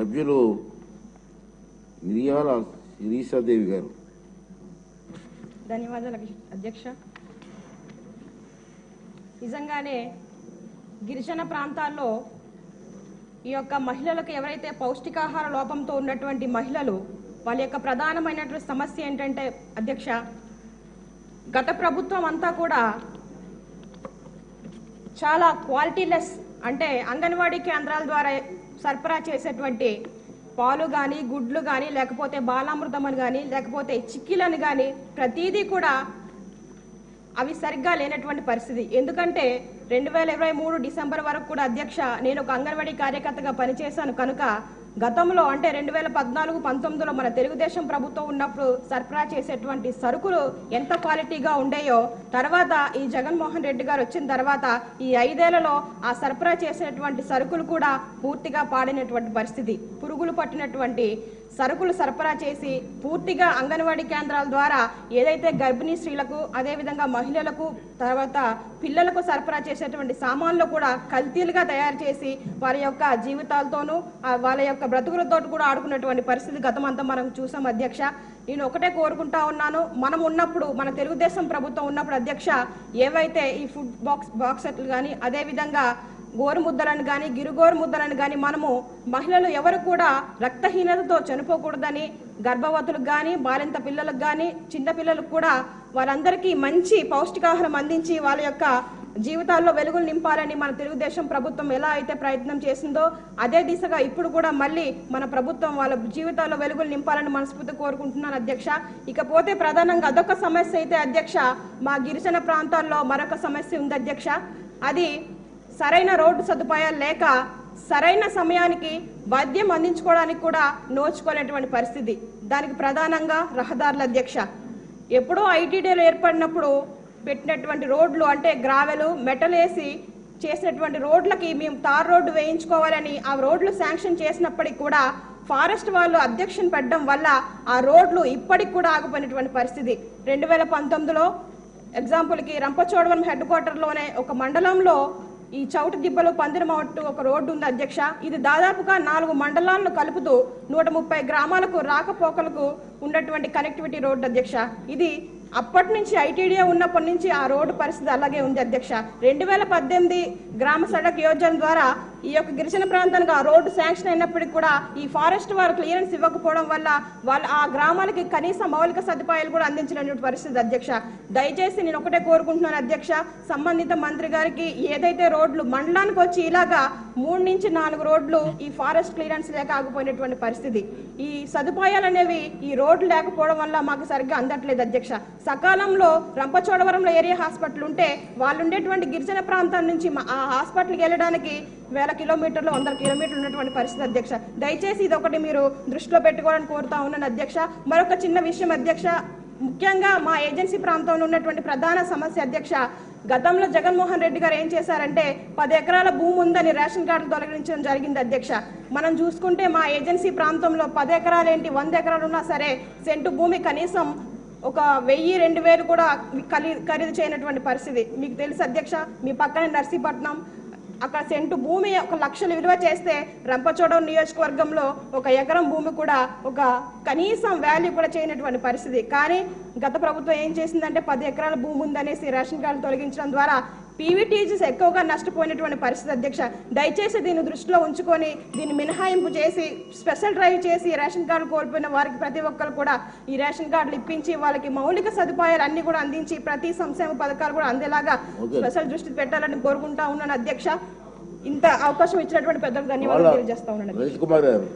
సభ్యులు మిరియాల శిరీషాదేవి గారు. ధన్యవాదాలు అధ్యక్ష. నిజంగానే గిరిజన ప్రాంతాల్లో ఈ యొక్క మహిళలకు ఎవరైతే పౌష్టికాహార లోపంతో ఉన్నటువంటి మహిళలు వాళ్ళ యొక్క ప్రధానమైనటువంటి సమస్య ఏంటంటే అధ్యక్ష, గత ప్రభుత్వం అంతా కూడా చాలా క్వాలిటీలెస్ అంటే అంగన్వాడీ కేంద్రాల ద్వారా సరఫరా చేసేటువంటి పాలు కానీ గుడ్లు కానీ లేకపోతే బాలామృతం అని కానీ లేకపోతే చిక్కీలని కానీ ప్రతిదీ కూడా అవి సరిగ్గా లేనటువంటి పరిస్థితి. ఎందుకంటే 2023 డిసెంబర్ వరకు కూడా అధ్యక్ష నేను ఒక అంగన్వాడీ కార్యకర్తగా పనిచేశాను కనుక గతంలో అంటే 2014-19లో మన తెలుగుదేశం ప్రభుత్వం ఉన్నప్పుడు సరఫరా చేసేటువంటి సరుకులు ఎంత క్వాలిటీగా ఉండేయో తర్వాత ఈ జగన్మోహన్ రెడ్డి గారు వచ్చిన తర్వాత ఈ 5 ఏళ్లలో ఆ సరఫరా చేసేటువంటి సరుకులు కూడా పూర్తిగా పాడినటువంటి పరిస్థితి. పురుగులు పట్టినటువంటి సరుకులు సరఫరా చేసి పూర్తిగా అంగన్వాడీ కేంద్రాల ద్వారా ఏదైతే గర్భిణీ స్త్రీలకు అదేవిధంగా మహిళలకు తర్వాత పిల్లలకు సరఫరా చేసేటువంటి సామాన్లు కూడా కల్తీలుగా తయారు చేసి వారి యొక్క జీవితాలతోనూ వాళ్ళ యొక్క బ్రతుకులతో కూడా ఆడుకున్నటువంటి పరిస్థితి గతమంతా మనం చూసాం అధ్యక్ష. నేను ఒకటే కోరుకుంటా ఉన్నాను, మనం ఉన్నప్పుడు మన తెలుగుదేశం ప్రభుత్వం ఉన్నప్పుడు అధ్యక్ష ఏవైతే ఈ ఫుడ్ బాక్సెట్లు కానీ అదేవిధంగా గోరుముద్దలను కానీ గిరుగోరు ముద్దలను కానీ మనము మహిళలు ఎవరు కూడా రక్తహీనతతో చనిపోకూడదని గర్భవతులకు కానీ బాలింత పిల్లలకు కానీ చిన్నపిల్లలకు కూడా వారందరికీ మంచి పౌష్టికాహారం అందించి వాళ్ళ యొక్క జీవితాల్లో వెలుగులు నింపాలని మన తెలుగుదేశం ప్రభుత్వం ఎలా అయితే ప్రయత్నం చేసిందో అదే దిశగా ఇప్పుడు కూడా మళ్ళీ మన ప్రభుత్వం వాళ్ళ జీవితాల్లో వెలుగులు నింపాలని మనస్ఫూర్తి కోరుకుంటున్నాను అధ్యక్ష. ఇకపోతే ప్రధానంగా అదొక సమస్య అయితే అధ్యక్ష, మా గిరిజన ప్రాంతాల్లో మరొక సమస్య ఉంది అధ్యక్ష. అది సరైన రోడ్డు సదుపాయాలు లేక సరైన సమయానికి వైద్యం అందించుకోవడానికి కూడా నోచుకోలేటువంటి పరిస్థితి. దానికి ప్రధానంగా రహదారుల అధ్యక్ష. ఎప్పుడో ఐటీడీలు ఏర్పడినప్పుడు పెట్టినటువంటి రోడ్లు అంటే గ్రావెలు మెటల్ వేసి చేసినటువంటి రోడ్లకి మేము తార్ రోడ్డు వేయించుకోవాలని ఆ రోడ్లు శాంక్షన్ చేసినప్పటికీ కూడా ఫారెస్ట్ వాళ్ళు అబ్జెక్షన్ పెట్టడం వల్ల ఆ రోడ్లు ఇప్పటికి కూడా ఆగిపోయినటువంటి పరిస్థితి. 2019లో ఎగ్జాంపుల్కి రంపచోడవరం హెడ్ క్వార్టర్లోనే ఒక మండలంలో ఈ చౌటి దిబ్బలు పందిరమట్టు ఒక రోడ్డు ఉంది అధ్యక్ష. ఇది దాదాపుగా 4 మండలాలను కలుపుతూ 130 గ్రామాలకు రాకపోకలకు ఉన్నటువంటి కనెక్టివిటీ రోడ్డు అధ్యక్ష. ఇది అప్పటి నుంచి ఐటీడీఏ ఉన్నప్పటి నుంచి ఆ రోడ్డు పరిస్థితి అలాగే ఉంది అధ్యక్ష. 2018 గ్రామ సడక్ యోజన ద్వారా ఈ యొక్క గిరిజన ప్రాంతానికి ఆ రోడ్డు శాంక్షన్ అయినప్పటికీ కూడా ఈ ఫారెస్ట్ వారు క్లియరెన్స్ ఇవ్వకపోవడం వల్ల వాళ్ళు ఆ గ్రామాలకి కనీస మౌలిక సదుపాయాలు కూడా అందించినటువంటి పరిస్థితి అధ్యక్ష. దయచేసి నేను ఒకటే కోరుకుంటున్నాను అధ్యక్ష, సంబంధిత మంత్రి గారికి ఏదైతే రోడ్లు మండలానికి వచ్చి ఇలాగా 3 నుంచి 4 రోడ్లు ఈ ఫారెస్ట్ క్లియరెన్స్ లేక ఆగిపోయినటువంటి పరిస్థితి. ఈ సదుపాయాలు అనేవి ఈ రోడ్లు లేకపోవడం వల్ల మాకు సరిగ్గా అందట్లేదు అధ్యక్ష. సకాలంలో రంపచోడవరంలో ఏరియా హాస్పిటల్ ఉంటే వాళ్ళు ఉండేటువంటి గిరిజన ప్రాంతం నుంచి ఆ హాస్పిటల్కి వెళ్ళడానికి 1000 కిలోమీటర్లు 100 కిలోమీటర్లు ఉన్నటువంటి పరిస్థితి అధ్యక్ష. దయచేసి ఇది ఒకటి మీరు దృష్టిలో పెట్టుకోవాలని కోరుతా ఉన్నాను అధ్యక్ష. మరొక చిన్న విషయం అధ్యక్ష, ముఖ్యంగా మా ఏజెన్సీ ప్రాంతంలో ఉన్నటువంటి ప్రధాన సమస్య అధ్యక్ష, గతంలో జగన్మోహన్ రెడ్డి గారు ఏం చేశారంటే 10 ఎకరాల భూమి ఉందని రేషన్ కార్డులు తొలగించడం జరిగింది అధ్యక్ష. మనం చూసుకుంటే మా ఏజెన్సీ ప్రాంతంలో 10 ఎకరాలు ఏంటి 100 ఎకరాలు ఉన్నా సరే సెంటు భూమి కనీసం ఒక 1000-2000 కూడా ఖరీదు చేయనటువంటి పరిస్థితి. మీకు తెలుసు అధ్యక్ష, మీ పక్కనే నర్సీపట్నం అక్కడ సెంటు భూమి 1 లక్షలు విలువ చేస్తే రంపచోడవరం నియోజకవర్గంలో 1 ఎకరం భూమి కూడా ఒక కనీసం వాల్యూ కూడా చేయనటువంటి పరిస్థితి. కానీ గత ప్రభుత్వం ఏం చేసిందంటే 10 ఎకరాల భూమి ఉందనేసి రేషన్ కార్డు తొలగించడం ద్వారా పీవీటీజీస్ ఎక్కువగా నష్టపోయినటువంటి పరిస్థితి అధ్యక్ష. దయచేసి దీన్ని దృష్టిలో ఉంచుకొని దీన్ని మినహాయింపు చేసి స్పెషల్ డ్రైవ్ చేసి రేషన్ కార్డు కోల్పోయిన వారికి ప్రతి ఒక్కరు కూడా ఈ రేషన్ కార్డులు ఇప్పించి వాళ్ళకి మౌలిక సదుపాయాలు అన్ని కూడా అందించి ప్రతి సంక్షేమ పథకాలు కూడా అందేలాగా స్పెషల్ దృష్టి పెట్టాలని కోరుకుంటా ఉన్నాను అధ్యక్ష. ఇంత అవకాశం ఇచ్చినటువంటి పెద్దలకు ధన్యవాదాలు తెలియజేస్తా ఉన్నాను.